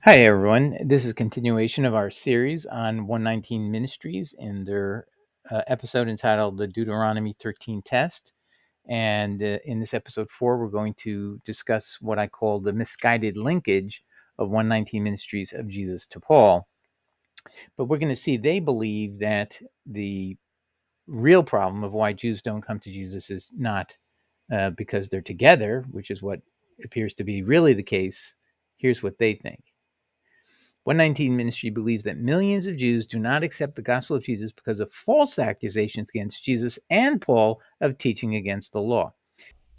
Hi, everyone. This is a continuation of our series on 119 Ministries and their episode entitled the Deuteronomy 13 Test. And in this episode 4, we're going to discuss what I call the misguided linkage of 119 Ministries of Jesus to Paul. But we're going to see they believe that the real problem of why Jews don't come to Jesus is not because they're together, which is what appears to be really the case. Here's what they think. 119 Ministry believes that millions of Jews do not accept the gospel of Jesus because of false accusations against Jesus and Paul of teaching against the law.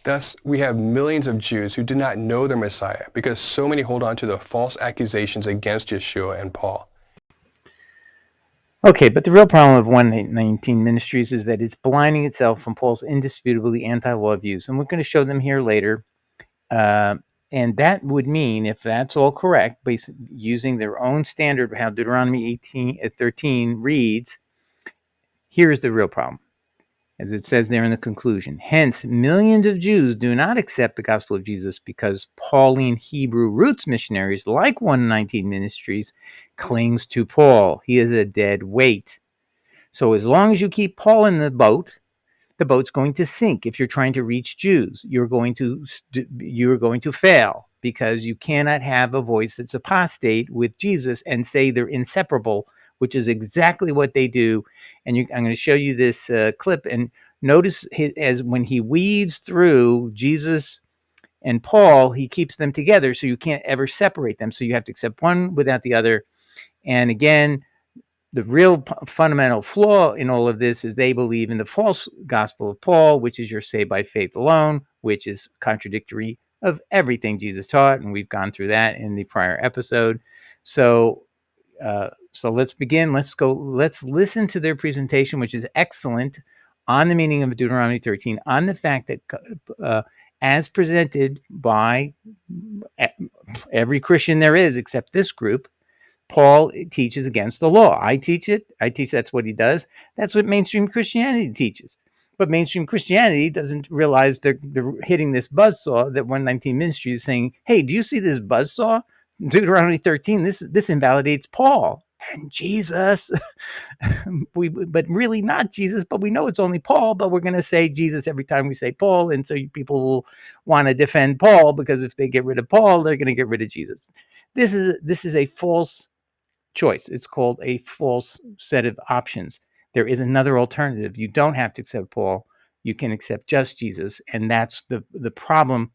Thus, we have millions of Jews who do not know their Messiah because so many hold on to the false accusations against Yeshua and Paul. Okay, but the real problem of 119 Ministries is that it's blinding itself from Paul's indisputably anti-law views, and we're going to show them here later. And that would mean, if that's all correct, using their own standard of how Deuteronomy 13 reads, here's the real problem. As it says there in the conclusion. Hence, millions of Jews do not accept the gospel of Jesus because Pauline Hebrew roots missionaries like 119 Ministries clings to Paul. He is a dead weight. So as long as you keep Paul in the boat's going to sink. If you're trying to reach Jews, you're going to fail because you cannot have a voice that's apostate with Jesus and say they're inseparable, which is exactly what they do. And I'm going to show you this clip, and notice as when he weaves through Jesus and Paul, he keeps them together, so you can't ever separate them. So you have to accept one without the other. And again, the real fundamental flaw in all of this is they believe in the false gospel of Paul, which is you're saved by faith alone, which is contradictory of everything Jesus taught, and we've gone through that in the prior episode. So let's begin. Let's listen to their presentation, which is excellent, on the meaning of Deuteronomy 13, on the fact that as presented by every Christian there is, except this group, Paul teaches against the law. I teach that's what he does. That's what mainstream Christianity teaches. But mainstream Christianity doesn't realize they're hitting this buzzsaw that 119 Ministry is saying, hey, do you see this buzzsaw? Deuteronomy 13, this invalidates Paul and Jesus. But really not Jesus, but we know it's only Paul, but we're going to say Jesus every time we say Paul. And so people will want to defend Paul because if they get rid of Paul, they're going to get rid of Jesus. This is a false choice. It's called a false set of options. There is another alternative. You don't have to accept Paul. You can accept just Jesus. And that's the problem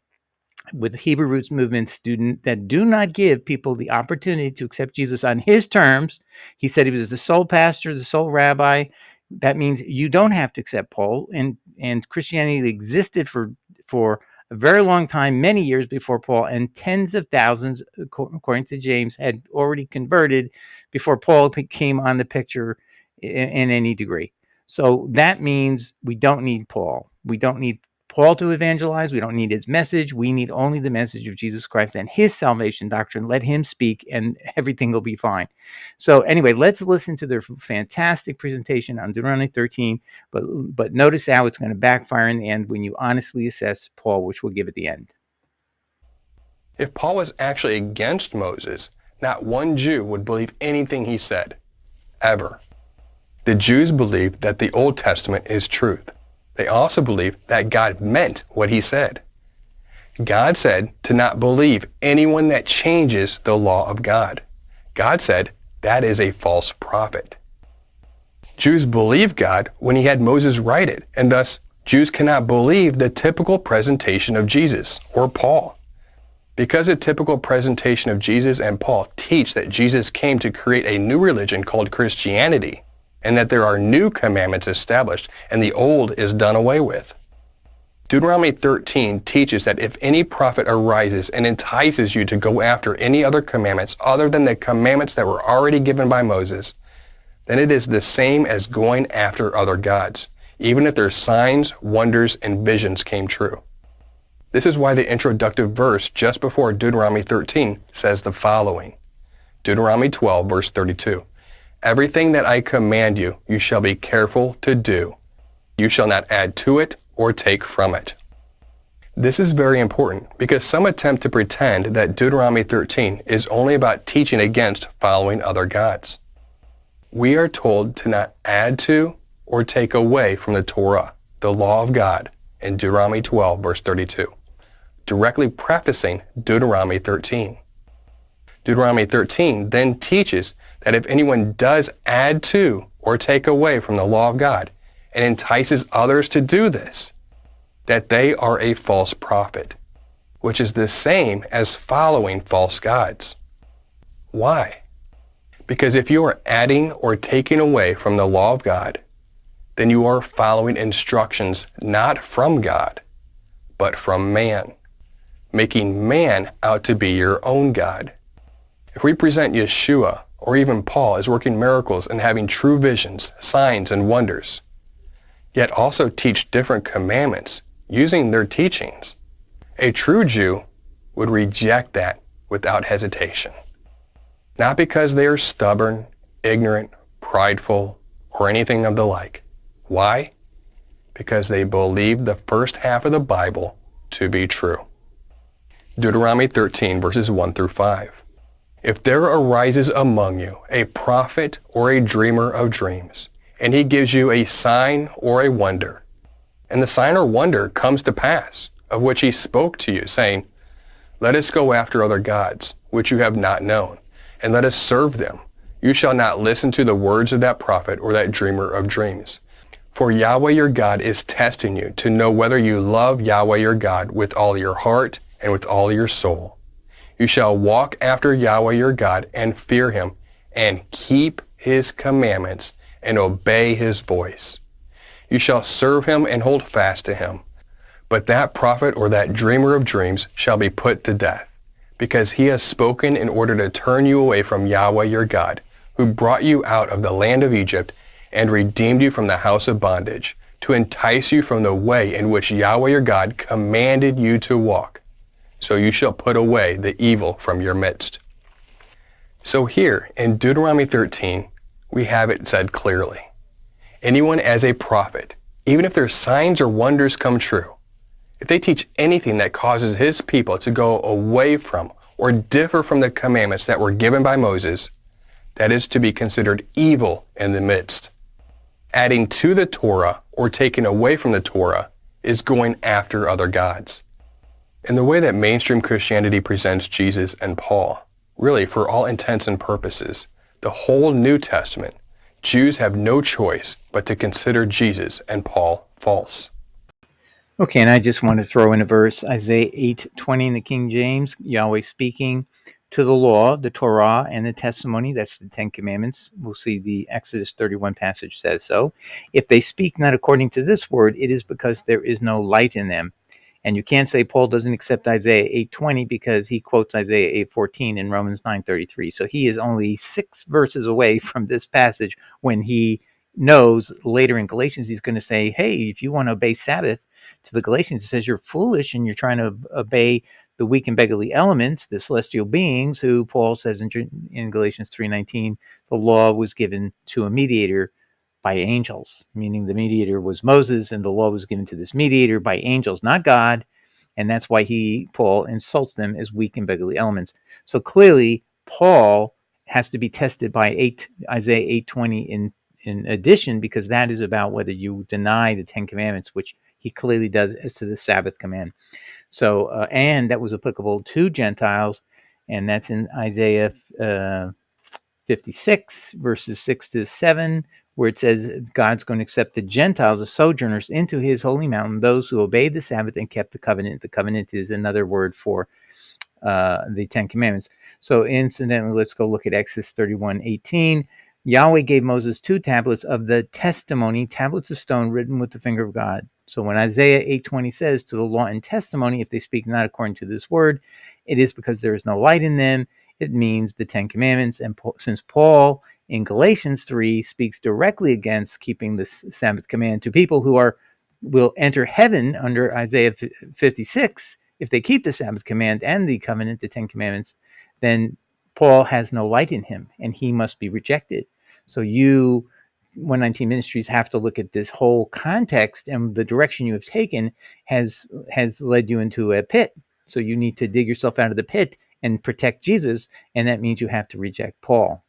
with Hebrew roots movements that do not give people the opportunity to accept Jesus on his terms. He said he was the sole pastor, the sole rabbi. That means you don't have to accept Paul. And Christianity existed for a very long time, many years before Paul, and tens of thousands, according to James, had already converted before Paul came on the picture in any degree. So that means we don't need Paul. We don't need Paul to evangelize. We don't need his message. We need only the message of Jesus Christ and his salvation doctrine. Let him speak and everything will be fine. So anyway, let's listen to their fantastic presentation on Deuteronomy 13, but notice how it's going to backfire in the end when you honestly assess Paul, which we'll give at the end. If Paul was actually against Moses, not one Jew would believe anything he said, ever. The Jews believe that the Old Testament is truth. They also believe that God meant what he said. God said to not believe anyone that changes the law of God. God said that is a false prophet. Jews believed God when he had Moses write it, and thus Jews cannot believe the typical presentation of Jesus or Paul. Because the typical presentation of Jesus and Paul teach that Jesus came to create a new religion called Christianity, and that there are new commandments established and the old is done away with. Deuteronomy 13 teaches that if any prophet arises and entices you to go after any other commandments other than the commandments that were already given by Moses, then it is the same as going after other gods, even if their signs, wonders, and visions came true. This is why the introductive verse just before Deuteronomy 13 says the following. Deuteronomy 12, verse 32. Everything that I command you, you shall be careful to do. You shall not add to it or take from it. This is very important because some attempt to pretend that Deuteronomy 13 is only about teaching against following other gods. We are told to not add to or take away from the Torah, the law of God, in Deuteronomy 12, verse 32, directly prefacing Deuteronomy 13. Deuteronomy 13 then teaches that if anyone does add to or take away from the law of God and entices others to do this, that they are a false prophet, which is the same as following false gods. Why? Because if you are adding or taking away from the law of God, then you are following instructions not from God, but from man, making man out to be your own God. If we present Yeshua or even Paul as working miracles and having true visions, signs, and wonders, yet also teach different commandments using their teachings, a true Jew would reject that without hesitation. Not because they are stubborn, ignorant, prideful, or anything of the like. Why? Because they believe the first half of the Bible to be true. Deuteronomy 13, verses 1 through 5. If there arises among you a prophet or a dreamer of dreams, and he gives you a sign or a wonder, and the sign or wonder comes to pass, of which he spoke to you, saying, let us go after other gods, which you have not known, and let us serve them. You shall not listen to the words of that prophet or that dreamer of dreams. For Yahweh your God is testing you to know whether you love Yahweh your God with all your heart and with all your soul. You shall walk after Yahweh your God and fear him and keep his commandments and obey his voice. You shall serve him and hold fast to him. But that prophet or that dreamer of dreams shall be put to death, because he has spoken in order to turn you away from Yahweh your God, who brought you out of the land of Egypt and redeemed you from the house of bondage, to entice you from the way in which Yahweh your God commanded you to walk. So you shall put away the evil from your midst. So here in Deuteronomy 13, we have it said clearly. Anyone as a prophet, even if their signs or wonders come true, if they teach anything that causes his people to go away from or differ from the commandments that were given by Moses, that is to be considered evil in the midst. Adding to the Torah or taking away from the Torah is going after other gods. In the way that mainstream Christianity presents Jesus and Paul, really for all intents and purposes, the whole New Testament, Jews have no choice but to consider Jesus and Paul false. Okay, and I just want to throw in a verse, Isaiah 8:20 in the King James, Yahweh speaking to the law, the Torah, and the testimony, that's the Ten Commandments. We'll see the Exodus 31 passage says so. If they speak not according to this word, it is because there is no light in them. And you can't say Paul doesn't accept Isaiah 8:20 because he quotes Isaiah 8:14 in Romans 9:33. So he is only 6 verses away from this passage when he knows later in Galatians he's going to say, hey, if you want to obey Sabbath, to the Galatians, it says you're foolish and you're trying to obey the weak and beggarly elements, the celestial beings, who Paul says in Galatians 3:19, the law was given to a mediator by angels, meaning the mediator was Moses and the law was given to this mediator by angels, not God. And that's why Paul insults them as weak and beggarly elements. So clearly, Paul has to be tested by Isaiah 8:20 in addition, because that is about whether you deny the Ten Commandments, which he clearly does as to the Sabbath command. So, and that was applicable to Gentiles, and that's in Isaiah 56, verses 6 to 7, where it says God's going to accept the Gentiles as sojourners into his holy mountain, those who obeyed the Sabbath and kept the covenant. The covenant is another word for the Ten Commandments. So incidentally, let's go look at Exodus 31:18. Yahweh gave Moses 2 tablets of the testimony, tablets of stone written with the finger of God. So when Isaiah 8:20 says to the law and testimony, if they speak not according to this word, it is because there is no light in them. It means the Ten Commandments. And since Paul in Galatians 3 speaks directly against keeping the Sabbath command to people who will enter heaven under Isaiah 56, if they keep the Sabbath command and the covenant, the Ten Commandments, then Paul has no light in him and he must be rejected. So you 119 Ministries have to look at this whole context, and the direction you have taken has led you into a pit. So you need to dig yourself out of the pit and protect Jesus, and that means you have to reject Paul.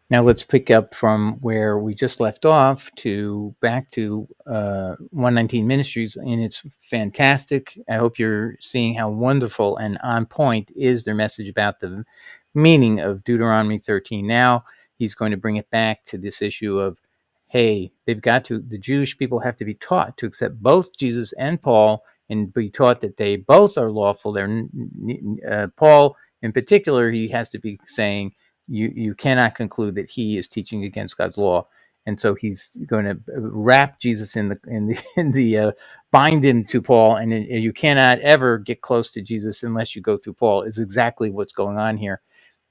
Now let's pick up from where we just left off to back to 119 Ministries, and it's fantastic. I hope you're seeing how wonderful and on point is their message about the meaning of Deuteronomy 13. Now he's going to bring it back to this issue of, hey, the Jewish people have to be taught to accept both Jesus and Paul and be taught that they both are lawful. Paul in particular, he has to be saying, you cannot conclude that he is teaching against God's law, and so he's going to wrap Jesus in the bind him to Paul, and you cannot ever get close to Jesus unless you go through Paul. Is exactly what's going on here,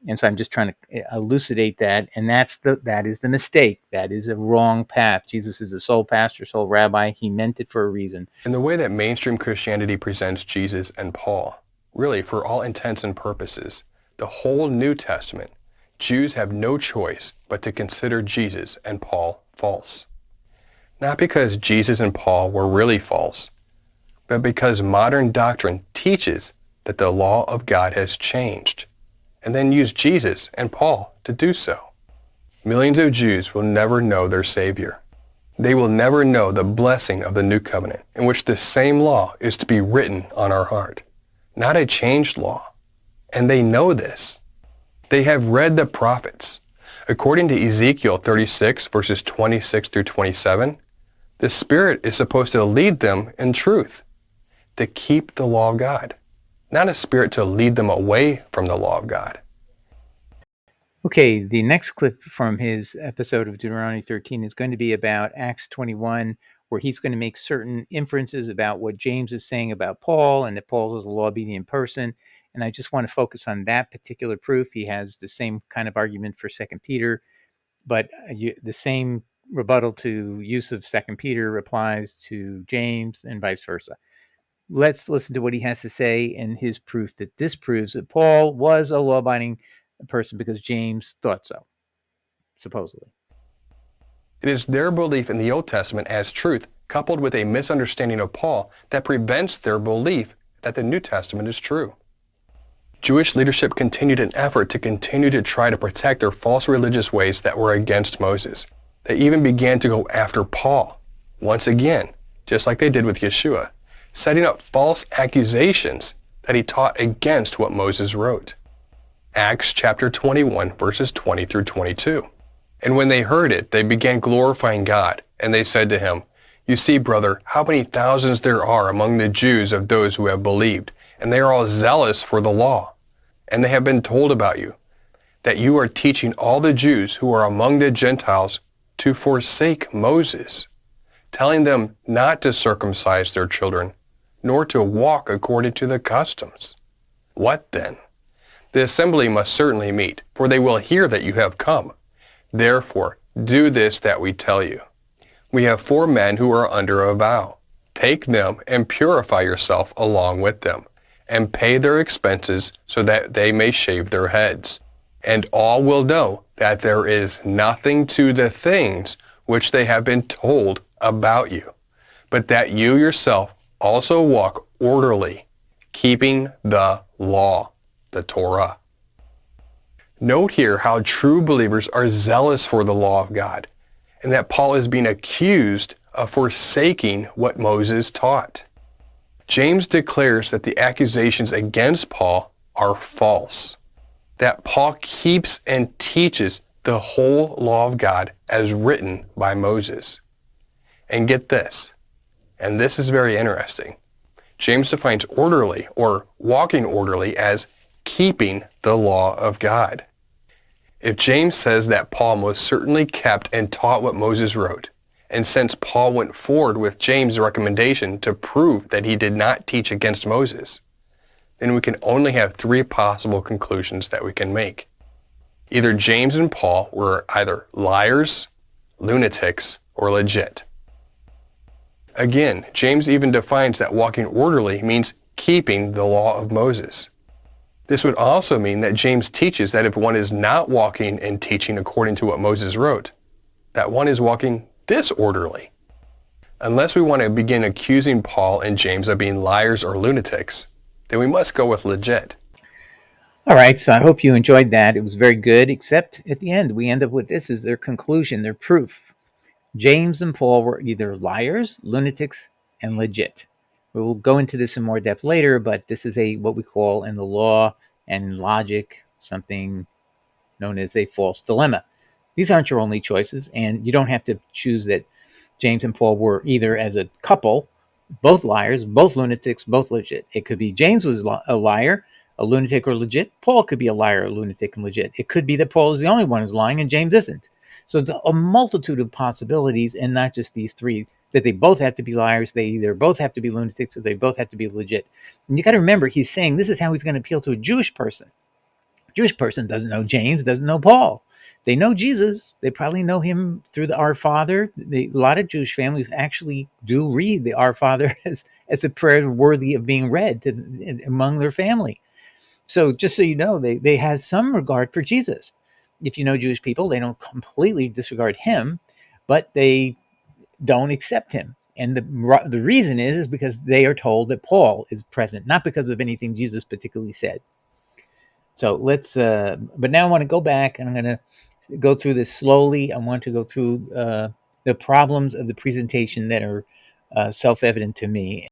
and so I'm just trying to elucidate that, and that is the mistake. That is a wrong path. Jesus is a sole pastor, sole rabbi. He meant it for a reason. In the way that mainstream Christianity presents Jesus and Paul, really, for all intents and purposes, the whole New Testament, Jews have no choice but to consider Jesus and Paul false. Not because Jesus and Paul were really false, but because modern doctrine teaches that the law of God has changed, and then use Jesus and Paul to do so. Millions of Jews will never know their Savior. They will never know the blessing of the New Covenant, in which the same law is to be written on our heart, not a changed law. And they know this. They have read the prophets. According to Ezekiel 36, verses 26 through 27, the Spirit is supposed to lead them in truth, to keep the law of God, not a spirit to lead them away from the law of God. Okay, the next clip from his episode of Deuteronomy 13 is going to be about Acts 21, where he's going to make certain inferences about what James is saying about Paul, and that Paul is a law-obedient person. And I just want to focus on that particular proof. He has the same kind of argument for 2 Peter, but the same rebuttal to use of 2 Peter applies to James and vice versa. Let's listen to what he has to say and his proof that this proves that Paul was a law-abiding person because James thought so, supposedly. It is their belief in the Old Testament as truth, coupled with a misunderstanding of Paul, that prevents their belief that the New Testament is true. Jewish leadership continued an effort to continue to try to protect their false religious ways that were against Moses. They even began to go after Paul, once again, just like they did with Yeshua, setting up false accusations that he taught against what Moses wrote. Acts chapter 21, verses 20 through 22. And when they heard it, they began glorifying God, and they said to him, "You see, brother, how many thousands there are among the Jews of those who have believed, and they are all zealous for the law. And they have been told about you, that you are teaching all the Jews who are among the Gentiles to forsake Moses, telling them not to circumcise their children, nor to walk according to the customs. What then? The assembly must certainly meet, for they will hear that you have come. Therefore, do this that we tell you. We have 4 men who are under a vow. Take them and purify yourself along with them, and pay their expenses so that they may shave their heads. And all will know that there is nothing to the things which they have been told about you, but that you yourself also walk orderly, keeping the law, the Torah." Note here how true believers are zealous for the law of God, and that Paul is being accused of forsaking what Moses taught. James declares that the accusations against Paul are false, that Paul keeps and teaches the whole law of God as written by Moses. And get this, and this is very interesting. James defines orderly or walking orderly as keeping the law of God. If James says that Paul most certainly kept and taught what Moses wrote, and since Paul went forward with James' recommendation to prove that he did not teach against Moses, then we can only have 3 possible conclusions that we can make. Either James and Paul were either liars, lunatics, or legit. Again, James even defines that walking orderly means keeping the law of Moses. This would also mean that James teaches that if one is not walking and teaching according to what Moses wrote, that one is walking disorderly. Unless we want to begin accusing Paul and James of being liars or lunatics, then we must go with legit. All right, so I hope you enjoyed that. It was very good, except at the end, we end up with this as their conclusion, their proof. James and Paul were either liars, lunatics, and legit. We'll go into this in more depth later, but this is a what we call in the law and in logic something known as a false dilemma. These aren't your only choices, and you don't have to choose that James and Paul were either as a couple, both liars, both lunatics, both legit. It could be James was a liar, a lunatic, or legit. Paul could be a liar, a lunatic, and legit. It could be that Paul is the only one who's lying and James isn't. So it's a multitude of possibilities, and not just these three, that they both have to be liars, they either both have to be lunatics, or they both have to be legit. And you got to remember, he's saying this is how he's going to appeal to a Jewish person. Jewish person doesn't know James, doesn't know Paul. They know Jesus. They probably know him through the Our Father. A lot of Jewish families actually do read the Our Father as a prayer worthy of being read among their family. So just so you know, they have some regard for Jesus. If you know Jewish people, they don't completely disregard him, but they don't accept him. And the reason is because they are told that Paul is present, not because of anything Jesus particularly said. So but now I want to go back and I'm going to go through this slowly. I want to go through the problems of the presentation that are self-evident to me.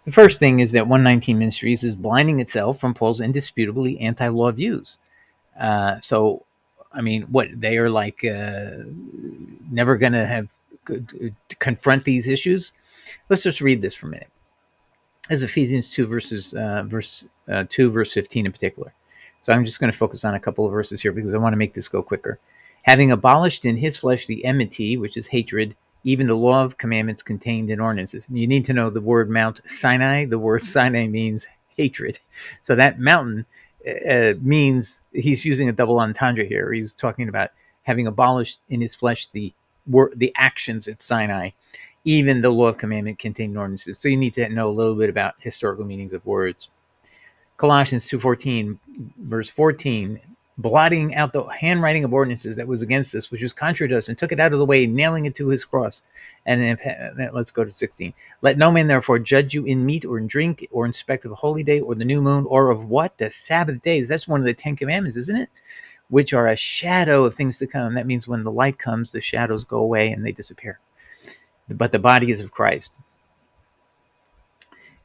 The first thing is that 119 Ministries is blinding itself from Paul's indisputably anti-law views. So, I mean, what they are like never going to have confront these issues. Let's just read this for a minute. This is Ephesians 2 verse 15 in particular. So I'm just going to focus on a couple of verses here because I want to make this go quicker. Having abolished in his flesh the enmity, which is hatred, even the law of commandments contained in ordinances. And you need to know the word Mount Sinai. The word Sinai means hatred. So that mountain means he's using a double entendre here. He's talking about having abolished in his flesh the actions at Sinai, even the law of commandment contained ordinances. So you need to know a little bit about historical meanings of words. Colossians 2:14, verse 14, blotting out the handwriting of ordinances that was against us, which was contrary to us, and took it out of the way, nailing it to his cross. And then let's go to 16. Let no man therefore judge you in meat or in drink or in respect of a holy day or the new moon or of what? The Sabbath days. That's one of the 10 commandments, isn't it? Which are a shadow of things to come. That means when the light comes, the shadows go away and they disappear. But the body is of Christ.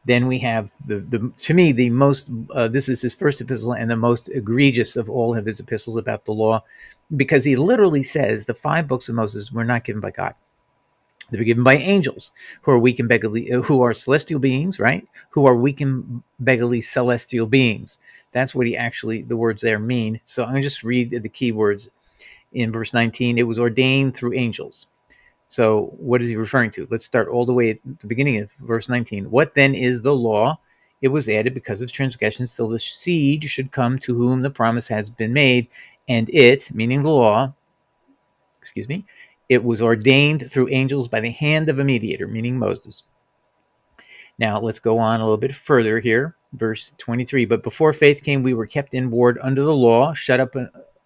Then we have the to me the most this is his first epistle and the most egregious of all of his epistles about the law, because he literally says the 5 books of Moses were not given by God. They were given by angels who are weak and beggarly, who are celestial beings, right? Who are weak and beggarly celestial beings. That's what the words there mean. So I'm going to just read the key words in verse 19. It was ordained through angels. So what is he referring to? Let's start all the way at the beginning of verse 19. What then is the law? It was added because of transgressions till the seed should come to whom the promise has been made. And it, meaning the law, it was ordained through angels by the hand of a mediator, meaning Moses. Now let's go on a little bit further here. Verse 23. But before faith came, we were kept in ward under the law, shut up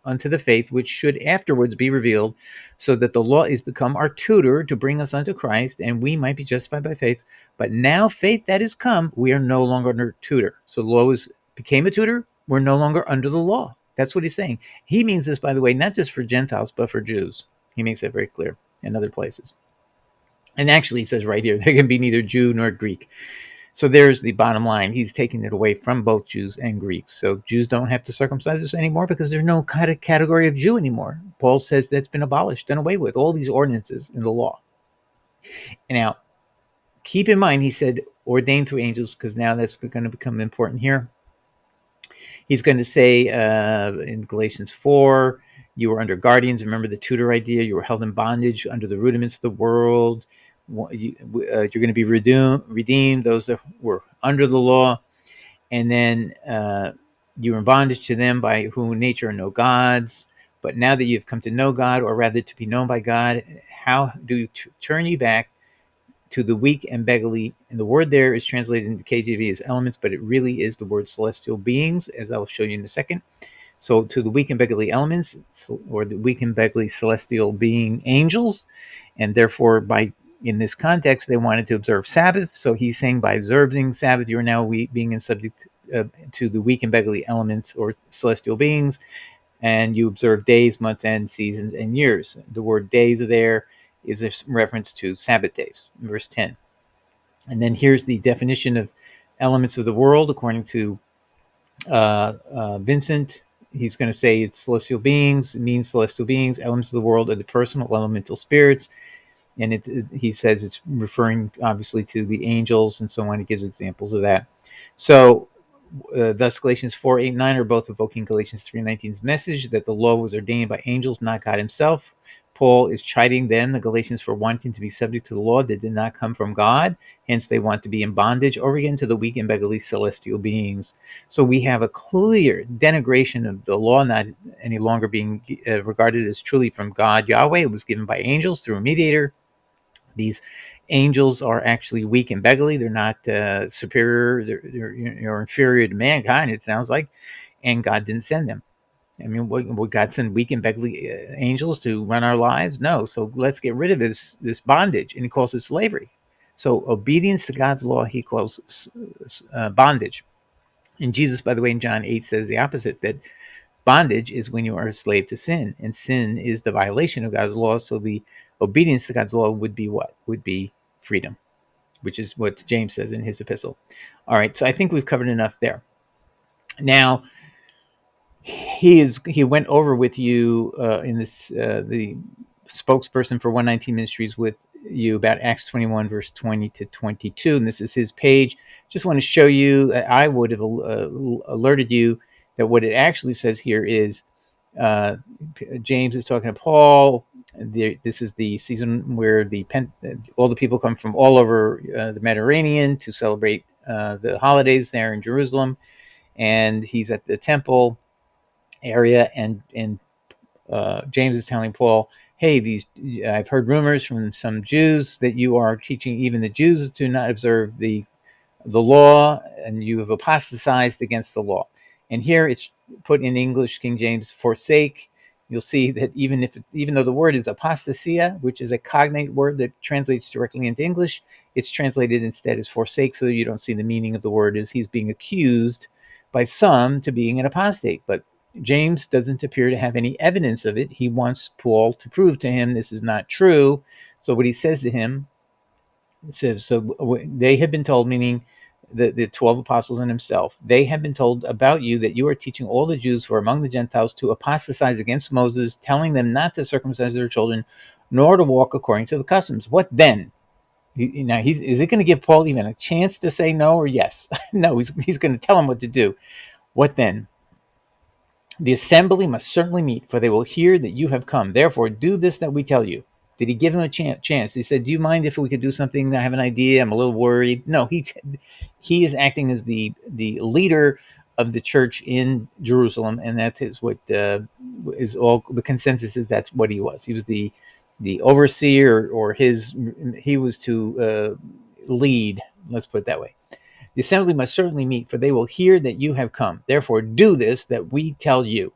unto the faith which should afterwards be revealed, so that the law is become our tutor to bring us unto Christ, and we might be justified by faith. But now faith that is come, we are no longer under tutor. So the law became a tutor. We're no longer under the law. That's what he's saying. He means this, by the way, not just for Gentiles, but for Jews. He makes that very clear in other places. And actually, he says right here, there can be neither Jew nor Greek. So there's the bottom line. He's taking it away from both Jews and Greeks. So Jews don't have to circumcise us anymore because there's no kind of category of Jew anymore. Paul says that's been abolished, done away with, all these ordinances in the law. And now, keep in mind, he said ordained through angels, because now that's going to become important here. He's going to say in Galatians 4, you were under guardians. Remember the tutor idea. You were held in bondage under the rudiments of the world. You're going to be redeemed. Those that were under the law. And then you were in bondage to them by whom nature are no gods. But now that you've come to know God, or rather to be known by God, how do you turn you back to the weak and beggarly, and the word there is translated into KJV as elements, but it really is the word celestial beings, as I'll show you in a second. So to the weak and beggarly elements, or the weak and beggarly celestial being angels, and therefore in this context, they wanted to observe Sabbath. So he's saying by observing Sabbath, you are now being in subject to the weak and beggarly elements or celestial beings, and you observe days, months, and seasons and years. The word days there is a reference to Sabbath days, verse 10. And then here's the definition of elements of the world according to Vincent. He's going to say it's celestial beings. It means celestial beings. Elements of the world are the personal elemental spirits, and he says it's referring obviously to the angels and so on. He gives examples of that. So thus Galatians 4:8-9 are both evoking Galatians 3:19's message that the law was ordained by angels, not God himself. Paul is chiding them, the Galatians, for wanting to be subject to the law that did not come from God. Hence, they want to be in bondage over again to the weak and beggarly celestial beings. So we have a clear denigration of the law, not any longer being regarded as truly from God, Yahweh. It was given by angels through a mediator. These angels are actually weak and beggarly. They're not superior. They're inferior to mankind, it sounds like. And God didn't send them. I mean, would God send weak and beggarly angels to run our lives? No. So let's get rid of this bondage. And he calls it slavery. So obedience to God's law, he calls bondage. And Jesus, by the way, in John 8 says the opposite, that bondage is when you are a slave to sin, and sin is the violation of God's law. So the obedience to God's law would be what? Would be freedom, which is what James says in his epistle. All right, so I think we've covered enough there. Now, he went over with you in this the spokesperson for 119 Ministries with you about Acts 21 verse 20 to 22, and this is his page. Just want to show you, I would have alerted you that what it actually says here is James is talking to Paul. This is the season where all the people come from all over the Mediterranean to celebrate the holidays there in Jerusalem, and he's at the temple area, and James is telling Paul, hey, I've heard rumors from some Jews that you are teaching even the Jews to not observe the law, and you have apostatized against the law. And here it's put in English, King James, forsake. You'll see that even though the word is apostasia, which is a cognate word that translates directly into English, it's translated instead as forsake, so you don't see the meaning of the word as he's being accused by some to being an apostate. But James doesn't appear to have any evidence of it. He wants Paul to prove to him this is not true. So what he says to him, so they have been told, meaning the 12 apostles and himself, they have been told about you that you are teaching all the Jews who are among the Gentiles to apostatize against Moses, telling them not to circumcise their children, nor to walk according to the customs. What then? Now, is it going to give Paul even a chance to say no or yes? No, he's going to tell him what to do. What then? The assembly must certainly meet, for they will hear that you have come. Therefore, do this that we tell you. Did he give him a chance? He said, do you mind if we could do something? I have an idea. I'm a little worried. No, he is acting as the leader of the church in Jerusalem, and that is what is all the consensus is. That's what he was. He was the overseer, or he was to lead. Let's put it that way. The assembly must certainly meet, for they will hear that you have come. Therefore, do this that we tell you.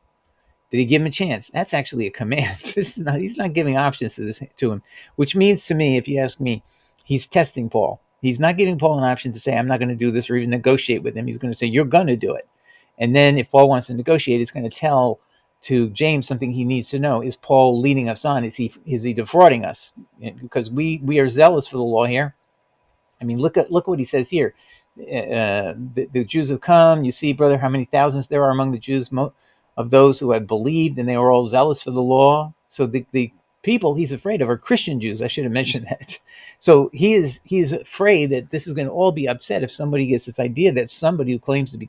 Did he give him a chance? That's actually a command. He's not giving options to him, which means to me, if you ask me, he's testing Paul. He's not giving Paul an option to say, I'm not going to do this, or even negotiate with him. He's going to say, you're going to do it. And then if Paul wants to negotiate, it's going to tell to James something he needs to know. Is Paul leading us on? Is he defrauding us? Because we are zealous for the law here. I mean, look what he says here. The Jews have come. You see, brother, how many thousands there are among the Jews of those who have believed, and they were all zealous for the law. So the people he's afraid of are Christian Jews. I should have mentioned that. So he is afraid that this is going to all be upset if somebody gets this idea that somebody who claims to be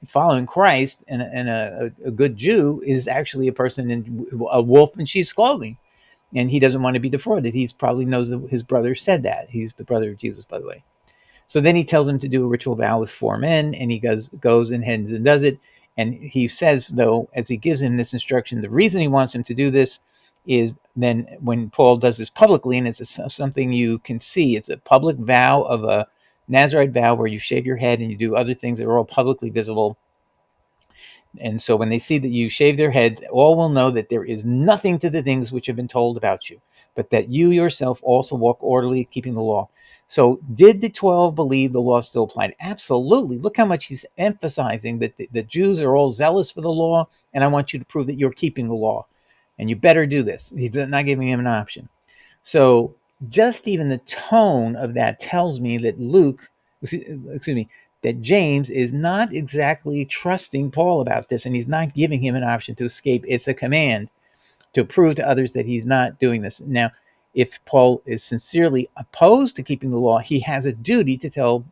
following Christ and a good Jew is actually a person in a wolf in sheep's clothing. And he doesn't want to be defrauded. He probably knows that his brother said that. He's the brother of Jesus, by the way. So then he tells him to do a ritual vow with 4 men, and he goes and heads and does it. And he says, though, as he gives him this instruction, the reason he wants him to do this is then when Paul does this publicly, and it's something you can see, it's a public vow of a Nazarite vow where you shave your head and you do other things that are all publicly visible. And so when they see that you shave their heads, all will know that there is nothing to the things which have been told about you, but that you yourself also walk orderly, keeping the law. So did the 12 believe the law still applied? Absolutely. Look how much he's emphasizing that the Jews are all zealous for the law, and I want you to prove that you're keeping the law. And you better do this. He's not giving him an option. So just even the tone of that tells me that excuse me, that James is not exactly trusting Paul about this, and he's not giving him an option to escape. It's a command to prove to others that he's not doing this. Now, if Paul is sincerely opposed to keeping the law, he has a duty to tell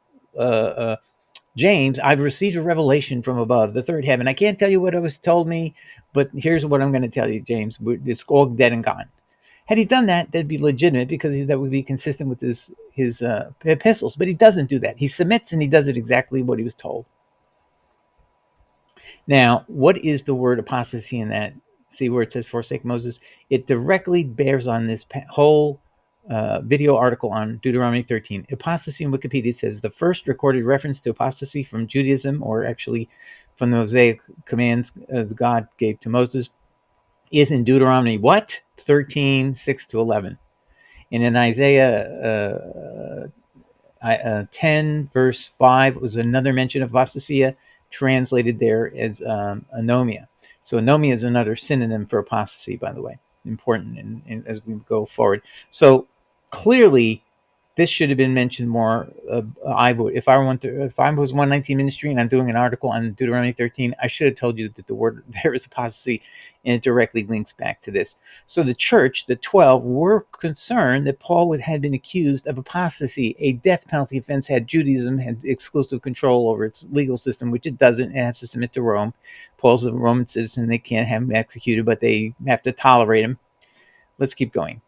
James, I've received a revelation from above, the third heaven. I can't tell you what it was told me, but here's what I'm going to tell you, James. It's all dead and gone. Had he done that, that'd be legitimate because that would be consistent with his epistles. But he doesn't do that. He submits and he does it exactly what he was told. Now, what is the word apostasy in that? See where it says forsake Moses? It directly bears on this whole video article on Deuteronomy 13. Apostasy in Wikipedia says the first recorded reference to apostasy from Judaism, or actually from the Mosaic commands God gave to Moses, is in Deuteronomy what? 13, 6 to 11. And in Isaiah 10, verse 5, was another mention of apostasia, translated there as anomia. So anomia is another synonym for apostasy, by the way. Important as we go forward. So clearly, this should have been mentioned more. I would, if I was 119 Ministry and I'm doing an article on Deuteronomy 13, I should have told you that the word there is apostasy, and it directly links back to this. So the church, the 12, were concerned that Paul had been accused of apostasy, a death penalty offense. Had Judaism had exclusive control over its legal system, which it doesn't. It has to submit to Rome. Paul's a Roman citizen. They can't have him executed, but they have to tolerate him. Let's keep going.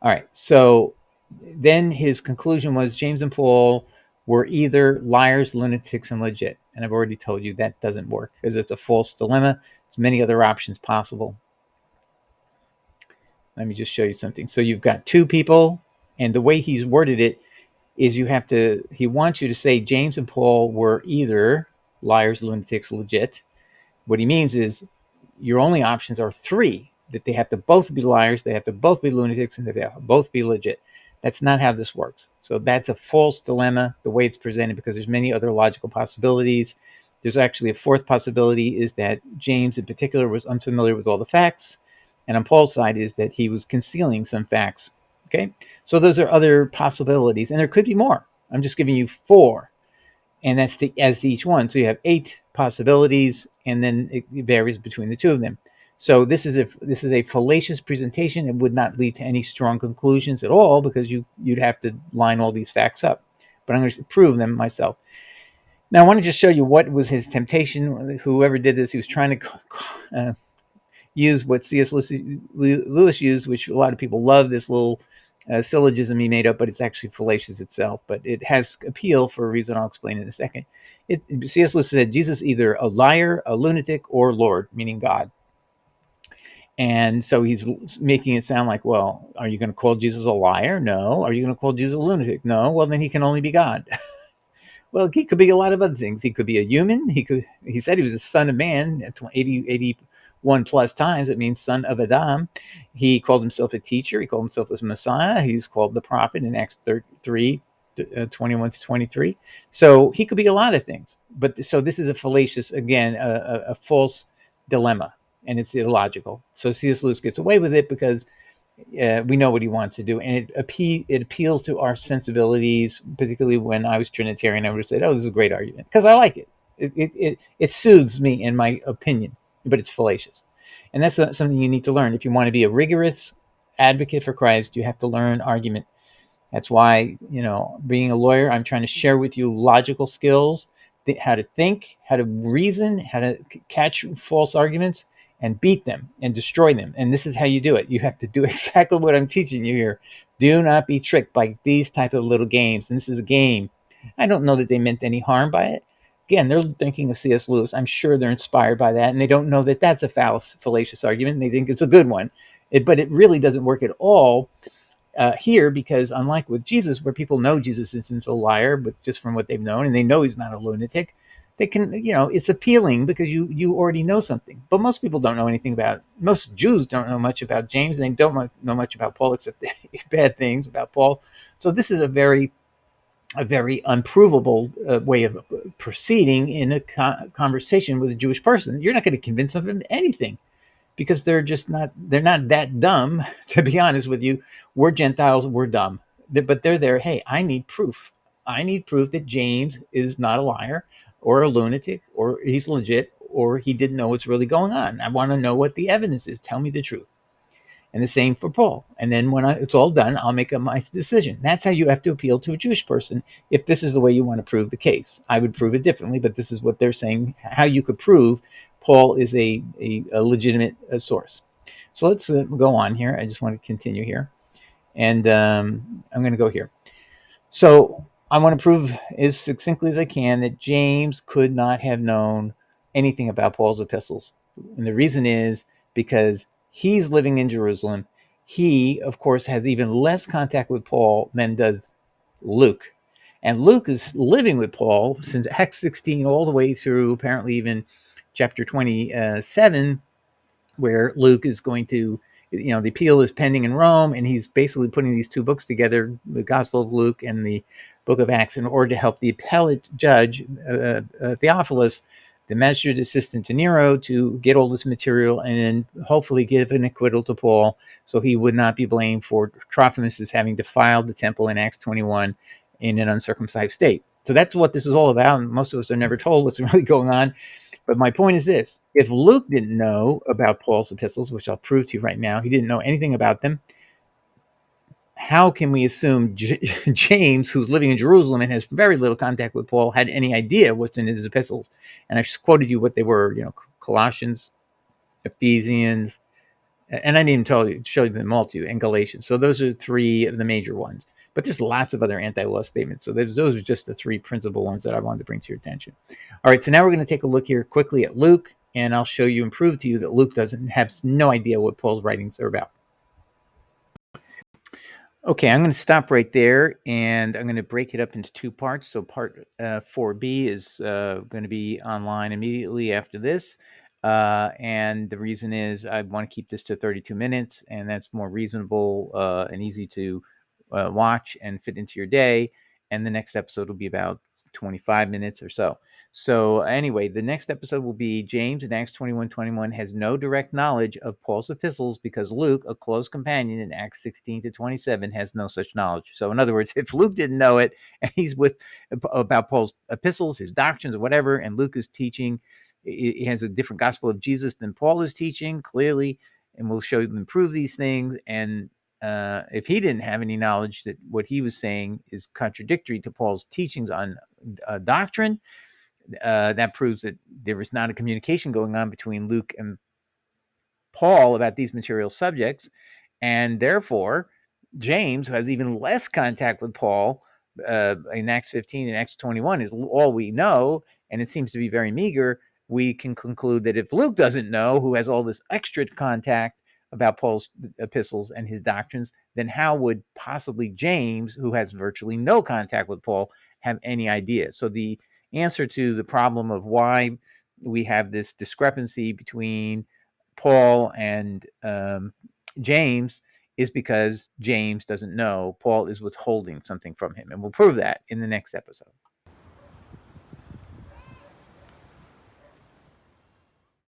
All right, so then his conclusion was James and Paul were either liars, lunatics, and legit. And I've already told you that doesn't work because it's a false dilemma. There's many other options possible. Let me just show you something. So you've got two people, and the way he's worded it is he wants you to say James and Paul were either liars, lunatics, legit. What he means is your only options are three, that they have to both be liars, they have to both be lunatics, and they have to both be legit. That's not how this works. So that's a false dilemma, the way it's presented, because there's many other logical possibilities. There's actually a fourth possibility, is that James in particular was unfamiliar with all the facts. And on Paul's side is that he was concealing some facts. Okay, so those are other possibilities, and there could be more. I'm just giving you four, and that's as to each one. So you have 8 possibilities, and then it varies between the two of them. So this is a fallacious presentation. It would not lead to any strong conclusions at all because you'd have to line all these facts up. But I'm going to prove them myself. Now I want to just show you what was his temptation. Whoever did this, he was trying to use what C.S. Lewis used, which a lot of people love, this little syllogism he made up, but it's actually fallacious itself. But it has appeal for a reason I'll explain in a second. C.S. Lewis said Jesus either a liar, a lunatic, or Lord, meaning God. And so he's making it sound like, well, are you going to call Jesus a liar? No. Are you going to call Jesus a lunatic? No. Well, then he can only be God. Well, he could be a lot of other things. He could be a human. He said he was the son of man 81 plus times. It means son of Adam. He called himself a teacher. He called himself a Messiah. He's called the prophet in Acts 3, 21 to 23. So he could be a lot of things. But so this is a fallacious, again, a false dilemma, and it's illogical. So C.S. Lewis gets away with it because we know what he wants to do, and it appeals to our sensibilities. Particularly when I was Trinitarian, I would have said, "Oh, this is a great argument," because I like it. It soothes me in my opinion, but it's fallacious, and that's something you need to learn if you want to be a rigorous advocate for Christ. You have to learn argument. That's why, being a lawyer, I'm trying to share with you logical skills, how to think, how to reason, how to catch false arguments and beat them and destroy them. And this is how you do it. You have to do exactly what I'm teaching you here. Do not be tricked by these type of little games. And this is a game. I don't know that they meant any harm by it. Again, they're thinking of C.S. Lewis. I'm sure they're inspired by that, and they don't know that that's a fallacious argument. They think it's a good one. But it really doesn't work at all here, because unlike with Jesus, where people know Jesus isn't a liar, but just from what they've known, and they know he's not a lunatic, they can, it's appealing because you already know something. But most people don't know anything about. Most Jews don't know much about James, and they don't know much about Paul except bad things about Paul. So this is a very unprovable way of proceeding in a conversation with a Jewish person. You're not going to convince them of anything, because they're not that dumb. To be honest with you, we're Gentiles, we're dumb. But they're there, hey, I need proof that James is not a liar or a lunatic, or he's legit, or he didn't know what's really going on. I want to know what the evidence is. Tell me the truth. And the same for Paul. And then when it's all done, I'll make my decision. That's how you have to appeal to a Jewish person if this is the way you want to prove the case. I would prove it differently, but this is what they're saying, how you could prove Paul is a legitimate source. So let's go on here. I just want to continue here. And I'm going to go here. So I want to prove as succinctly as I can that James could not have known anything about Paul's epistles. And the reason is because he's living in Jerusalem. He, of course, has even less contact with Paul than does Luke. And Luke is living with Paul since Acts 16 all the way through apparently even chapter 27, where Luke is going to, the appeal is pending in Rome, and he's basically putting these two books together, the Gospel of Luke and the Book of Acts, in order to help the appellate judge, Theophilus, the magistrate assistant to Nero, to get all this material and then hopefully give an acquittal to Paul, so he would not be blamed for Trophimus having defiled the temple in Acts 21 in an uncircumcised state. So that's what this is all about, and most of us are never told what's really going on. But my point is this: if Luke didn't know about Paul's epistles, which I'll prove to you right now, he didn't know anything about them, how can we assume James, who's living in Jerusalem and has very little contact with Paul, had any idea what's in his epistles? And I just quoted you what they were, Colossians, Ephesians, and I didn't even show them all to you, and Galatians. So those are three of the major ones. But there's lots of other anti-law statements. So those are just the three principal ones that I wanted to bring to your attention. All right, so now we're going to take a look here quickly at Luke, and I'll show you and prove to you that Luke has no idea what Paul's writings are about. Okay, I'm going to stop right there, and I'm going to break it up into two parts. So part 4B is going to be online immediately after this. And the reason is I want to keep this to 32 minutes, and that's more reasonable and easy to watch and fit into your day. And the next episode will be about 25 minutes or so. So anyway, the next episode will be James in Acts 21:21 has no direct knowledge of Paul's epistles because Luke, a close companion in Acts 16 to 27, has no such knowledge. So in other words, if Luke didn't know it and he's about Paul's epistles, his doctrines or whatever, and Luke is teaching, he has a different gospel of Jesus than Paul is teaching, clearly, and we'll show them prove these things. And if he didn't have any knowledge that what he was saying is contradictory to Paul's teachings on doctrine, that proves that there was not a communication going on between Luke and Paul about these material subjects. And therefore, James, who has even less contact with Paul in Acts 15 and Acts 21, is all we know. And it seems to be very meager. We can conclude that if Luke doesn't know, who has all this extra contact about Paul's epistles and his doctrines, then how would possibly James, who has virtually no contact with Paul, have any idea? So the answer to the problem of why we have this discrepancy between Paul and James is because James doesn't know. Paul is withholding something from him. And we'll prove that in the next episode.